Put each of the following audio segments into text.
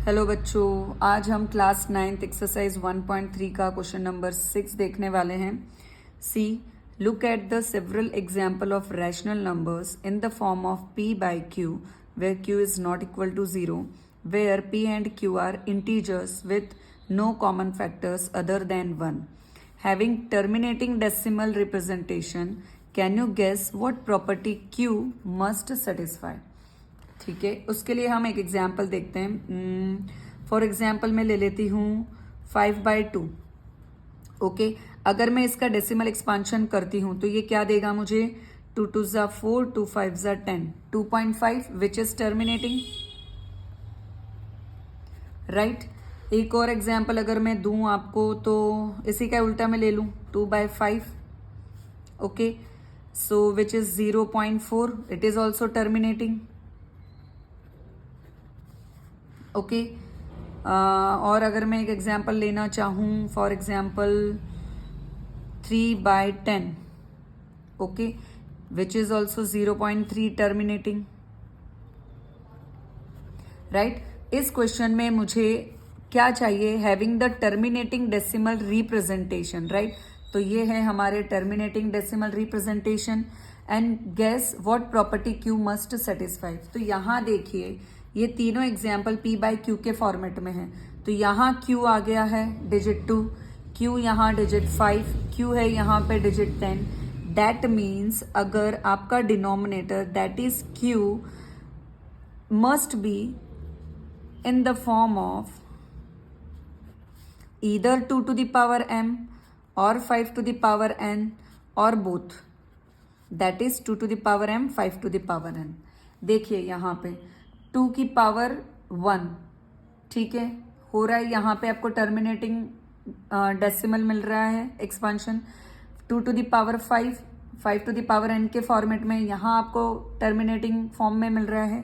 Hello बच्चों, आज हम क्लास 9th एक्सरसाइज 1.3 का क्वेश्चन नंबर 6 देखने वाले हैं। See, look at the several example of rational numbers in the form of p by q where q is not equal to 0, where p and q are integers with no common factors other than 1 having terminating decimal representation. Can you guess what property q must satisfy. ठीक है, उसके लिए हम एक example देखते हैं। For example मैं ले लेती हूँ 5/2। ओके, अगर मैं इसका डेसिमल एक्सपांशन करती हूँ तो ये क्या देगा मुझे? 2 2 ज़ा 4, 2 5 ज़ा 10, 2.5 विच इज टर्मिनेटिंग, राइट। एक और एग्जाम्पल अगर मैं दूं आपको तो इसी का उल्टा मैं ले लूं 2/5। Okay, so which is 0.4, it is also terminating. Okay, और अगर मैं एक एग्जाम्पल लेना चाहूँ, for example 3/10, okay, which is also 0.3 terminating, right. इस क्वेश्चन में मुझे क्या चाहिए? Having the terminating decimal representation, right. तो ये है हमारे terminating decimal representation and guess what property q must satisfy. तो यहाँ देखिए, ये तीनों एग्जाम्पल p बाई क्यू के फॉर्मेट में है। तो यहाँ q आ गया है डिजिट 2, q यहाँ डिजिट 5, q है यहाँ पे डिजिट 10। दैट मीन्स अगर आपका denominator that is q must be in the form of either 2 to the power m or 5 to the power n or both, that is 2 to the power m 5 to the power n। देखिए यहाँ पे 2 की power 1, ठीक है, हो रहा है यहाँ पे आपको टर्मिनेटिंग डेसिमल मिल रहा है expansion. 2 to the power 5, 5 to the power n के फॉर्मेट में यहाँ आपको टर्मिनेटिंग फॉर्म में मिल रहा है।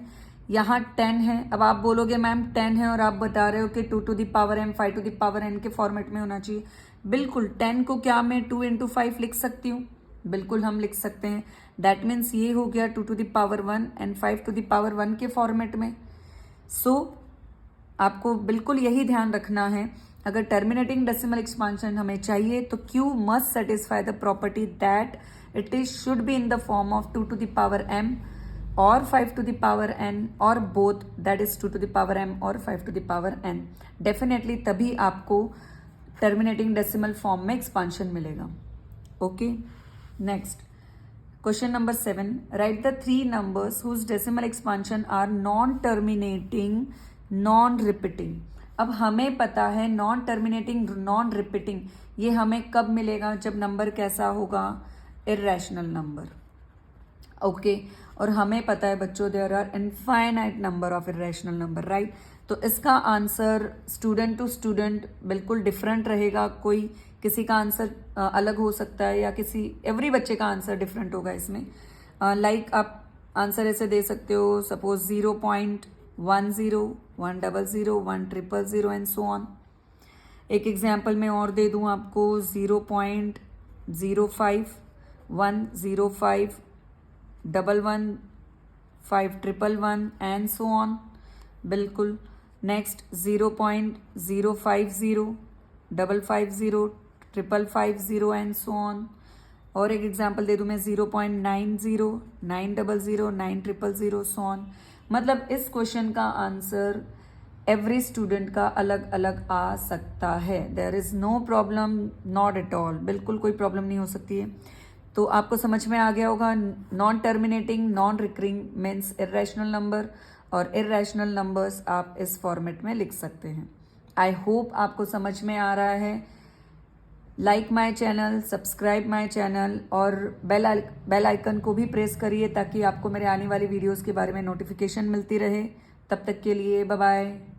यहाँ 10 है। अब आप बोलोगे मैम 10 है और आप बता रहे हो कि 2 to the power m 5 to the power n के फॉर्मेट में होना चाहिए। बिल्कुल, 10 को क्या मैं 2 into 5 लिख सकती हूँ? बिल्कुल हम लिख सकते हैं। दैट मीन्स ये हो गया 2 to the power 1 and 5 to the power 1 के फॉर्मेट में। सो आपको बिल्कुल यही ध्यान रखना है, अगर टर्मिनेटिंग डेसिमल एक्सपांशन हमें चाहिए तो Q must satisfy the property that it is should be in the form of 2 to the power m और 5 to the power n और both, that is 2 to the power m और 5 to the power n। Definitely तभी आपको terminating decimal form में expansion मिलेगा। Okay, next question number 7, write the 3 numbers whose decimal expansion are non terminating non repeating. अब हमें पता है non terminating non repeating ये हमें कब मिलेगा? जब नंबर कैसा होगा? Irrational number. ओके, और हमें पता है बच्चों there are infinite number of irrational number, right. तो इसका आंसर स्टूडेंट टू स्टूडेंट बिल्कुल डिफरेंट रहेगा। कोई किसी का आंसर अलग हो सकता है या किसी एवरी बच्चे का आंसर डिफरेंट होगा इसमें। लाइक आप आंसर ऐसे दे सकते हो, सपोज 0.10, 100, 100 एंड सो ऑन। एक एग्जाम्पल में और दे दूं आपको 0.05, 105, 115, एंड सो ऑन। बिल्कुल, नेक्स्ट 0.050, 550, 550 एंड सो ऑन। और एक एग्जांपल दे दूं मैं 0.90, 900, 9000 सो ऑन। मतलब इस क्वेश्चन का आंसर एवरी स्टूडेंट का अलग अलग आ सकता है। There is no problem, not at all, बिल्कुल कोई प्रॉब्लम नहीं हो सकती है। तो आपको समझ में आ गया होगा, non terminating non recurring means irrational number, और इरेशनल नंबर्स आप इस फॉर्मेट में लिख सकते हैं। आई होप आपको समझ में आ रहा है। Like my channel, subscribe my channel और बेल आइकन को भी प्रेस करिए ताकि आपको मेरे आने वाली वीडियोस के बारे में नोटिफिकेशन मिलती रहे। तब तक के लिए बाय बाय।